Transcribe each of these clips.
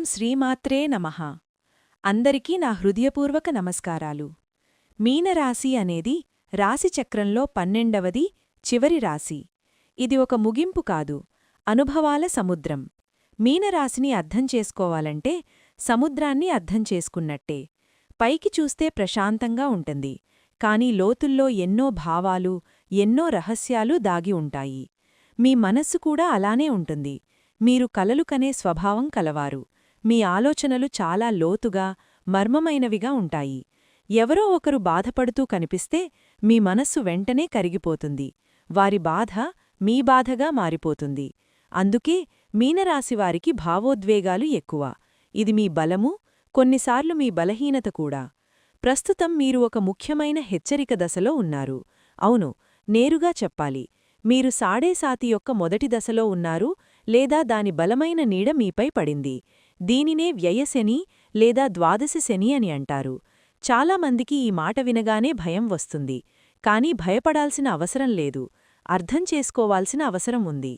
శ్రీమాత్రే నమః. అందరికీ నా హృదయపూర్వక నమస్కారాలు. మీనరాశి అనేది రాశిచక్రంలో 12వది చివరి రాశి. ఇది ఒక ముగింపు కాదు, అనుభవాల సముద్రం. మీనరాశిని అర్థం చేసుకోవాలంటే సముద్రాన్ని అర్థం చేసుకున్నట్టే. పైకి చూస్తే ప్రశాంతంగా ఉంటుంది, కాని లోతుల్లో ఎన్నో భావాలు, ఎన్నో రహస్యాలు దాగి ఉంటాయి. మీ మనస్సు కూడా అలానే ఉంటుంది. మీరు కలలు కనే స్వభావం కలవారు. మీ ఆలోచనలు చాలా లోతుగా, మర్మమైనవిగా ఉంటాయి. ఎవరో ఒకరు బాధపడుతూ కనిపిస్తే మీ మనస్సు వెంటనే కరిగిపోతుంది. వారి బాధ మీ బాధగా మారిపోతుంది. అందుకే మీనరాశివారికి భావోద్వేగాలు ఎక్కువ. ఇది మీ బలము, కొన్నిసార్లు మీ బలహీనత కూడా. ప్రస్తుతం మీరు ఒక ముఖ్యమైన హెచ్చరిక దశలో ఉన్నారు. అవును, నేరుగా చెప్పాలి, మీరు సాడేసాతి యొక్క మొదటి దశలో ఉన్నారు, లేదా దాని బలమైన నీడ మీపై పడింది. దీనినే వ్యయశని లేదా ద్వాదశ శని అని అంటారు. చాలామందికి ఈ మాట వినగానే భయం వస్తుంది. కానీ భయపడాల్సిన అవసరం లేదు, అర్థం చేసుకోవాల్సిన అవసరం ఉంది.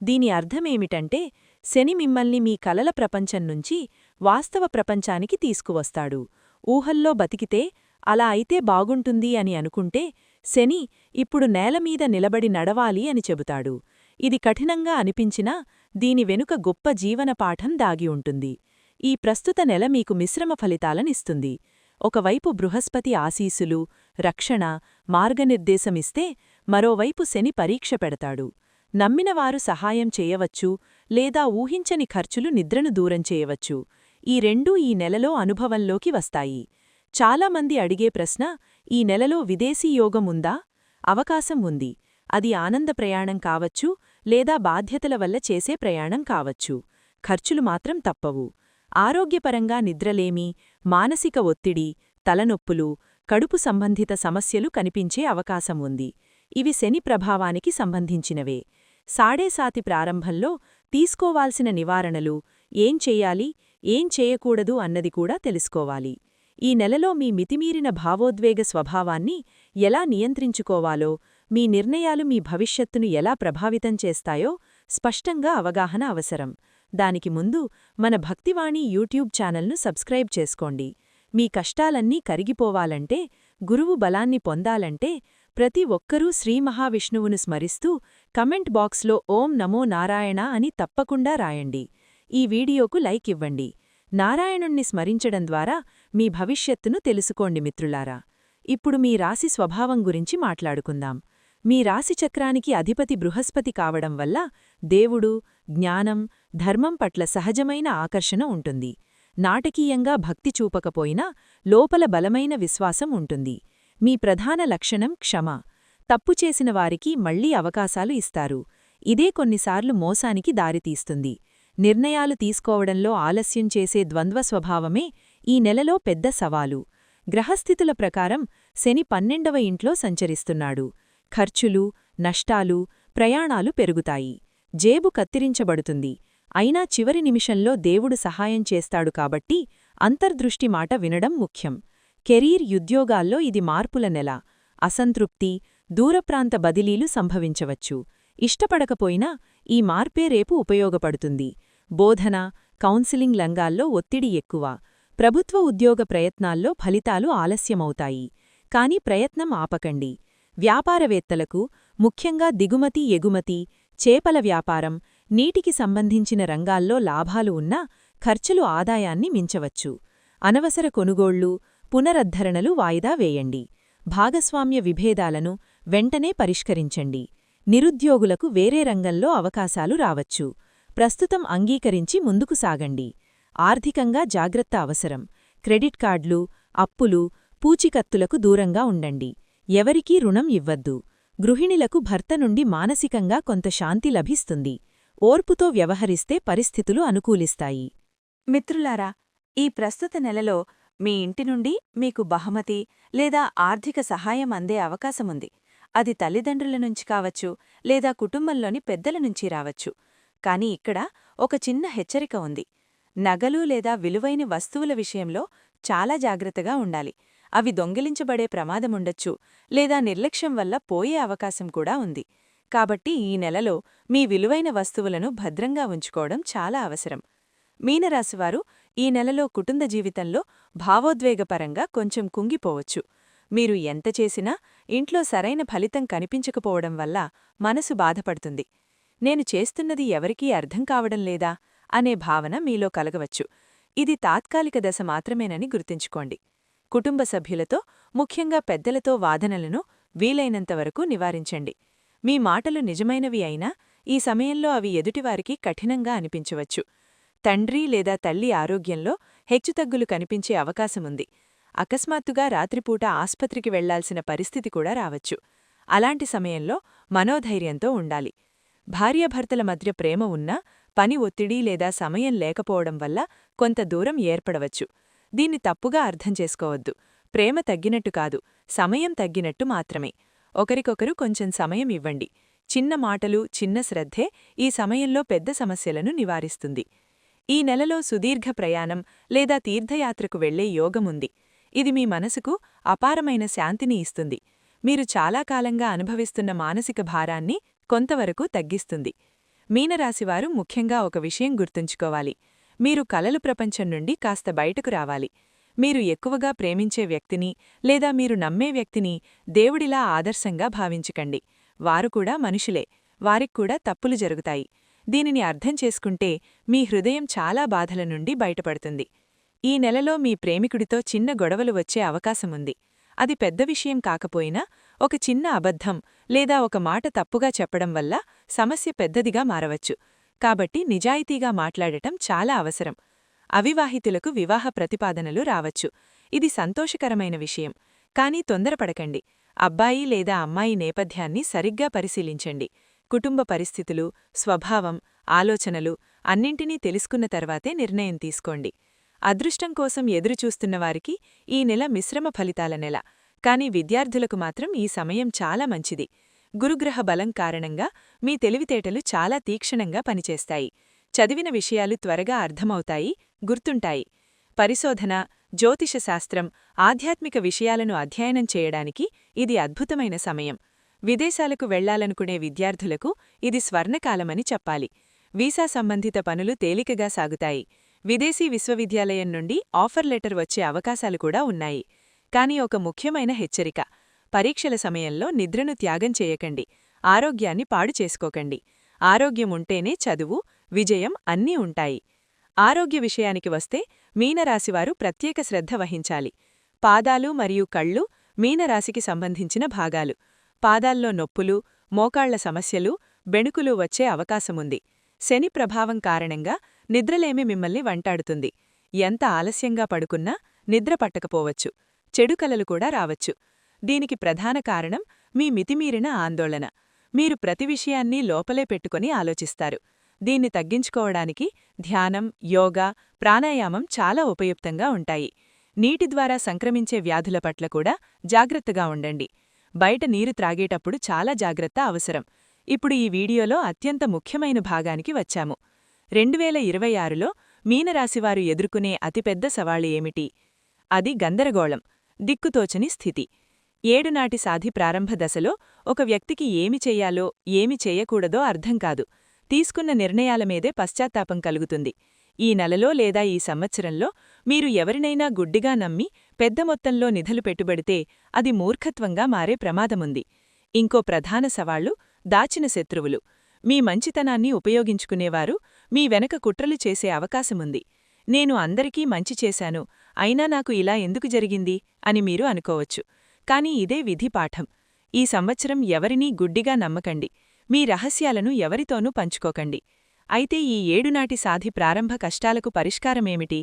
దీని అర్థమేమిటంటే, శని మిమ్మల్ని మీ కలల ప్రపంచం నుంచి వాస్తవ ప్రపంచానికి తీసుకువస్తాడు. ఊహల్లో బతికితే అలా అయితే బాగుంటుంది అని అనుకుంటే శని ఇప్పుడు నేలమీద నిలబడి నడవాలి అని చెబుతాడు. ఇది కఠినంగా అనిపించినా దీని వెనుక గొప్ప జీవనపాఠం దాగి ఉంటుంది. ఈ ప్రస్తుత నెల మీకు మిశ్రమ ఫలితాలనిస్తుంది. ఒకవైపు బృహస్పతి ఆశీసులు, రక్షణ, మార్గనిర్దేశమిస్తే మరోవైపు శని పరీక్ష పెడతాడు. నమ్మినవారు సహాయం చేయవచ్చు, లేదా ఊహించని ఖర్చులు నిద్రను దూరం చేయవచ్చు. ఈ రెండూ ఈ నెలలో అనుభవంలోకి వస్తాయి. చాలామంది అడిగే ప్రశ్న, ఈ నెలలో విదేశీ యోగం ఉందా? అవకాశం ఉంది. అది ఆనంద ప్రయాణం కావచ్చు, లేదా బాధ్యతల వల్ల చేసే ప్రయాణం కావచ్చు. ఖర్చులు మాత్రం తప్పవు. ఆరోగ్యపరంగా నిద్రలేమి, మానసిక ఒత్తిడి, తలనొప్పులు, కడుపు సంబంధిత సమస్యలు కనిపించే అవకాశం ఉంది. ఇవి శని ప్రభావానికి సంబంధించినవే. సాడేసాతి ప్రారంభంలో తీసుకోవాల్సిన నివారణలు, ఏం చెయ్యాలి, ఏం చేయకూడదు అన్నది కూడా తెలుసుకోవాలి. ఈ నెలలో మీ మితిమీరిన భావోద్వేగ స్వభావాన్ని ఎలా నియంత్రించుకోవాలో, మీ నిర్ణయాలు మీ భవిష్యత్తును ఎలా ప్రభావితం చేస్తాయో స్పష్టంగా అవగాహన అవసరం. దానికి ముందు మన భక్తివాణి యూట్యూబ్ ఛానల్ను సబ్స్క్రైబ్ చేసుకోండి. మీ కష్టాలన్నీ కరిగిపోవాలంటే, గురువు బలాన్ని పొందాలంటే ప్రతి ఒక్కరూ శ్రీ మహావిష్ణువును స్మరిస్తూ కమెంట్ బాక్స్లో ఓం నమో నారాయణ అని తప్పకుండా రాయండి. ఈ వీడియోకు లైక్ ఇవ్వండి. నారాయణుణ్ణి స్మరించడం ద్వారా మీ భవిష్యత్తును తెలుసుకోండి మిత్రులారా. ఇప్పుడు మీ రాశి స్వభావం గురించి మాట్లాడుకుందాం. మీ రాశిచక్రానికి అధిపతి బృహస్పతి కావడం వల్ల దేవుడు, జ్ఞానం, ధర్మం పట్ల సహజమైన ఆకర్షణ ఉంటుంది. నాటకీయంగా భక్తి చూపకపోయినా లోపల బలమైన విశ్వాసం ఉంటుంది. మీ ప్రధాన లక్షణం క్షమ. తప్పు చేసిన వారికి మళ్లీ అవకాశాలు ఇస్తారు. ఇదే కొన్నిసార్లు మోసానికి దారితీస్తుంది. నిర్ణయాలు తీసుకోవడంలో ఆలస్యం చేసే ద్వంద్వ స్వభావమే ఈ నెలలో పెద్ద సవాలు. గ్రహస్థితుల ప్రకారం శని 12వ ఇంట్లో సంచరిస్తున్నాడు. ఖర్చులు, నష్టాలు, ప్రయాణాలు పెరుగుతాయి. జేబు కత్తిరించబడుతుంది. అయినా చివరి నిమిషంలో దేవుడు సహాయం చేస్తాడు కాబట్టి అంతర్దృష్టి మాట వినడం ముఖ్యం. కెరీర్, ఉద్యోగాల్లో ఇది మార్పుల నెల. అసంతృప్తి, దూరప్రాంత బదిలీలు సంభవించవచ్చు. ఇష్టపడకపోయినా ఈ మార్పే రేపు ఉపయోగపడుతుంది. బోధన, కౌన్సిలింగ్ రంగాల్లో ఒత్తిడి ఎక్కువ. ప్రభుత్వ ఉద్యోగ ప్రయత్నాల్లో ఫలితాలు ఆలస్యమవుతాయి. కాని ప్రయత్నం ఆపకండి. వ్యాపారవేత్తలకు, ముఖ్యంగా దిగుమతి, ఎగుమతి, చేపల వ్యాపారం, నీటికి సంబంధించిన రంగాల్లో లాభాలు ఉన్నా ఖర్చులు ఆదాయాన్ని మించవచ్చు. అనవసర కొనుగోళ్లు, పునరుద్ధరణలు వాయిదా వేయండి. భాగస్వామ్య విభేదాలను వెంటనే పరిష్కరించండి. నిరుద్యోగులకు వేరే రంగంలో అవకాశాలు రావచ్చు. ప్రస్తుతం అంగీకరించి ముందుకు సాగండి. ఆర్థికంగా జాగ్రత్త అవసరం. క్రెడిట్ కార్డులు, అప్పులు, పూచికత్తులకు దూరంగా ఉండండి. ఎవరికీ రుణం ఇవ్వద్దు. గృహిణులకు భర్త నుండి మానసికంగా కొంత శాంతి లభిస్తుంది. ఓర్పుతో వ్యవహరిస్తే పరిస్థితులు అనుకూలిస్తాయి. మిత్రులారా, ఈ ప్రస్తుత నెలలో మీ ఇంటి నుండి మీకు బహుమతి లేదా ఆర్థిక సహాయం అందే అవకాశముంది. అది తల్లిదండ్రుల నుంచి కావచ్చు, లేదా కుటుంబంలోని పెద్దల నుంచి రావచ్చు. కాని ఇక్కడ ఒక చిన్న హెచ్చరిక ఉంది. నగలు లేదా విలువైన వస్తువుల విషయంలో చాలా జాగ్రత్తగా ఉండాలి. అవి దొంగిలించబడే ప్రమాదముండొచ్చు, లేదా నిర్లక్ష్యం వల్ల పోయే అవకాశం కూడా ఉంది. కాబట్టి ఈ నెలలో మీ విలువైన వస్తువులను భద్రంగా ఉంచుకోవడం చాలా అవసరం. మీనరాశివారు ఈ నెలలో కుటుంబ జీవితంలో భావోద్వేగపరంగా కొంచెం కుంగిపోవచ్చు. మీరు ఎంత చేసినా ఇంట్లో సరైన ఫలితం కనిపించకపోవడం వల్ల మనసు బాధపడుతుంది. నేను చేస్తున్నది ఎవరికీ అర్థం కావడం లేదా అనే భావన మీలో కలగవచ్చు. ఇది తాత్కాలిక దశ మాత్రమేనని గుర్తుంచుకోండి. కుటుంబ సభ్యులతో, ముఖ్యంగా పెద్దలతో వాదనలను వీలైనంతవరకు నివారించండి. మీ మాటలు నిజమైనవి అయినా ఈ సమయంలో అవి ఎదుటివారికి కఠినంగా అనిపించవచ్చు. తండ్రి లేదా తల్లి ఆరోగ్యంలో హెచ్చుతగ్గులు కనిపించే అవకాశముంది. అకస్మాత్తుగా రాత్రిపూట ఆస్పత్రికి వెళ్లాల్సిన పరిస్థితి కూడా రావచ్చు. అలాంటి సమయంలో మనోధైర్యంతో ఉండాలి. భార్యాభర్తల మధ్య ప్రేమ ఉన్నా పని ఒత్తిడి లేదా సమయం లేకపోవడం వల్ల కొంత దూరం ఏర్పడవచ్చు. దీన్ని తప్పుగా అర్థం చేసుకోవద్దు. ప్రేమ తగ్గినట్టు కాదు, సమయం తగ్గినట్టు మాత్రమే. ఒకరికొకరు కొంచెం సమయం ఇవ్వండి. చిన్న మాటలు, చిన్న శ్రద్ధే ఈ సమయంలో పెద్ద సమస్యలను నివారిస్తుంది. ఈ నెలలో సుదీర్ఘ ప్రయాణం లేదా తీర్థయాత్రకు వెళ్లే యోగముంది. ఇది మీ మనసుకు అపారమైన శాంతిని ఇస్తుంది. మీరు చాలా కాలంగా అనుభవిస్తున్న మానసిక భారాన్ని కొంతవరకు తగ్గిస్తుంది. మీనరాశివారు ముఖ్యంగా ఒక విషయం గుర్తుంచుకోవాలి. మీరు కలలు ప్రపంచం నుండి కాస్త బయటకు రావాలి. మీరు ఎక్కువగా ప్రేమించే వ్యక్తిని లేదా మీరు నమ్మే వ్యక్తిని దేవుడిలా ఆదర్శంగా భావించకండి. వారు కూడా మనుషులే. వారిక్కూడా తప్పులు జరుగుతాయి. దీనిని అర్థం చేసుకుంటే మీ హృదయం చాలా బాధల నుండి బయటపడుతుంది. ఈ నెలలో మీ ప్రేమికుడితో చిన్న గొడవలు వచ్చే అవకాశముంది. అది పెద్ద విషయం కాకపోయినా ఒక చిన్న అబద్ధం లేదా ఒక మాట తప్పుగా చెప్పడం వల్ల సమస్య పెద్దదిగా మారవచ్చు. కాబట్టి నిజాయితీగా మాట్లాడటం చాలా అవసరం. అవివాహితులకు వివాహ ప్రతిపాదనలు రావచ్చు. ఇది సంతోషకరమైన విషయం. కానీ తొందరపడకండి. అబ్బాయి లేదా అమ్మాయి నేపథ్యాన్ని సరిగ్గా పరిశీలించండి. కుటుంబ పరిస్థితులు, స్వభావం, ఆలోచనలు అన్నింటినీ తెలుసుకున్న తర్వాతే నిర్ణయం తీసుకోండి. అదృష్టం కోసం ఎదురుచూస్తున్నవారికి ఈ నెల మిశ్రమ ఫలితాల నెల. కానీ విద్యార్థులకు మాత్రం ఈ సమయం చాలా మంచిది. గురుగ్రహ బలం కారణంగా మీ తెలివితేటలు చాలా తీక్షణంగా పనిచేస్తాయి. చదివిన విషయాలు త్వరగా అర్థమవుతాయి, గుర్తుంటాయి. పరిశోధన, జ్యోతిషశాస్త్రం, ఆధ్యాత్మిక విషయాలను అధ్యయనం చేయడానికి ఇది అద్భుతమైన సమయం. విదేశాలకు వెళ్లాలనుకునే విద్యార్థులకు ఇది స్వర్ణకాలమని చెప్పాలి. వీసా సంబంధిత పనులు తేలికగా సాగుతాయి. విదేశీ విశ్వవిద్యాలయం నుండి ఆఫర్ లెటర్ వచ్చే అవకాశాలు కూడా ఉన్నాయి. కానీ ఒక ముఖ్యమైన హెచ్చరిక: పరీక్షల సమయంలో నిద్రను త్యాగం చేయకండి. ఆరోగ్యాన్ని పాడు చేసుకోకండి. ఆరోగ్యముంటేనే చదువు, విజయం అన్నీ ఉంటాయి. ఆరోగ్య విషయానికి వస్తే మీనరాశివారు ప్రత్యేక శ్రద్ధ వహించాలి. పాదాలు మరియు కళ్ళు మీనరాశికి సంబంధించిన భాగాలు. పాదాల్లో నొప్పులు, మోకాళ్ల సమస్యలు, బెణుకులు వచ్చే అవకాశముంది. శని ప్రభావం కారణంగా నిద్రలేమి మిమ్మల్ని వెంటాడుతుంది. ఎంత ఆలస్యంగా పడుకున్నా నిద్ర పట్టకపోవచ్చు. చెడు కలలు కూడా రావచ్చు. దీనికి ప్రధాన కారణం మీ మితిమీరిన ఆందోళన. మీరు ప్రతి విషయాన్నీ లోపలే పెట్టుకుని ఆలోచిస్తారు. దీన్ని తగ్గించుకోవడానికి ధ్యానం, యోగా, ప్రాణాయామం చాలా ఉపయుక్తంగా ఉంటాయి. నీటి ద్వారా సంక్రమించే వ్యాధుల పట్ల కూడా జాగ్రత్తగా ఉండండి. బయట నీరు త్రాగేటప్పుడు చాలా జాగ్రత్త అవసరం. ఇప్పుడు ఈ వీడియోలో అత్యంత ముఖ్యమైన భాగానికి వచ్చాము. 2026లో మీనరాశివారు ఎదుర్కొనే అతిపెద్ద సవాళ్లు ఏమిటి? అది గందరగోళం, దిక్కుతోచని స్థితి. ఏడునాటి సాధి ప్రారంభ దశలో ఒక వ్యక్తికి ఏమి చెయ్యాలో, ఏమి చెయ్యకూడదో అర్థం కాదు. తీసుకున్న నిర్ణయాల మీదే పశ్చాత్తాపం కలుగుతుంది. ఈ నెలలో లేదా ఈ సంవత్సరంలో మీరు ఎవరినైనా గుడ్డిగా నమ్మి పెద్ద మొత్తంలో నిధులు పెట్టుబడితే అది మూర్ఖత్వంగా మారే ప్రమాదముంది. ఇంకో ప్రధాన సవాళ్లు దాచిన శత్రువులు. మీ మంచితనాన్ని ఉపయోగించుకునేవారు మీ వెనక కుట్రలు చేసే అవకాశముంది. నేను అందరికీ మంచి చేశాను, అయినా నాకు ఇలా ఎందుకు జరిగింది అని మీరు అనుకోవచ్చు. కానీ ఇదే విధిపాఠం. ఈ సంవత్సరం ఎవరినీ గుడ్డిగా నమ్మకండి. మీ రహస్యాలను ఎవరితోనూ పంచుకోకండి. అయితే ఈ ఏడునాటి సాధి ప్రారంభ కష్టాలకు పరిష్కారమేమిటి?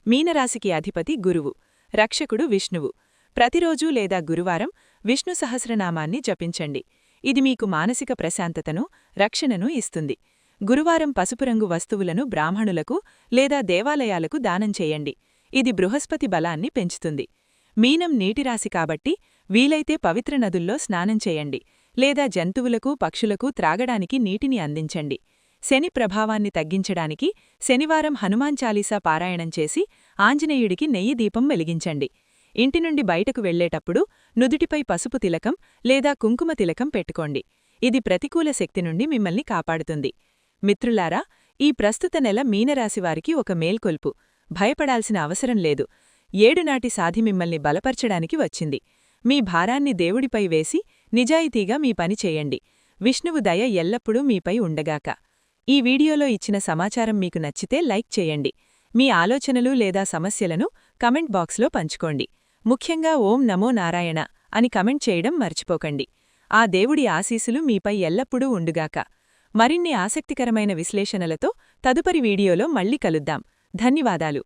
మీనరాశికి అధిపతి గురువు, రక్షకుడు విష్ణువు. ప్రతిరోజూ లేదా గురువారం విష్ణు సహస్రనామాన్ని జపించండి. ఇది మీకు మానసిక ప్రశాంతతను, రక్షణను ఇస్తుంది. గురువారం పసుపురంగు వస్తువులను బ్రాహ్మణులకు లేదా దేవాలయాలకు దానం చేయండి. ఇది బృహస్పతి బలాన్ని పెంచుతుంది. మీనం నీటిరాశి కాబట్టి వీలైతే పవిత్ర నదుల్లో స్నానం చేయండి, లేదా జంతువులకు, పక్షులకు త్రాగడానికి నీటిని అందించండి. శని ప్రభావాన్ని తగ్గించడానికి శనివారం హనుమాన్ చాలీసా పారాయణం చేసి ఆంజనేయుడికి నెయ్యి దీపం వెలిగించండి. ఇంటి నుండి బయటకు వెళ్లేటప్పుడు నుదుటిపై పసుపు తిలకం లేదా కుంకుమ తిలకం పెట్టుకోండి. ఇది ప్రతికూల శక్తి నుండి మిమ్మల్ని కాపాడుతుంది. మిత్రులారా, ఈ ప్రస్తుత నెల మీనరాశివారికి ఒక మేల్కొల్పు. భయపడాల్సిన అవసరం లేదు. ఏడునాటి సాధి మిమ్మల్ని బలపర్చడానికి వచ్చింది. మీ భారాన్ని దేవుడిపై వేసి నిజాయితీగా మీ పని చేయండి. విష్ణువు దయ ఎల్లప్పుడూ మీపై ఉండగాక. ఈ వీడియోలో ఇచ్చిన సమాచారం మీకు నచ్చితే లైక్ చేయండి. మీ ఆలోచనలు లేదా సమస్యలను కమెంట్ బాక్స్లో పంచుకోండి. ముఖ్యంగా ఓం నమో నారాయణ అని కమెంట్ చేయడం మర్చిపోకండి. ఆ దేవుడి ఆశీసులు మీపై ఎల్లప్పుడూ ఉండుగాక. మరిన్ని ఆసక్తికరమైన విశ్లేషణలతో తదుపరి వీడియోలో మళ్ళీ కలుద్దాం. ధన్యవాదాలు.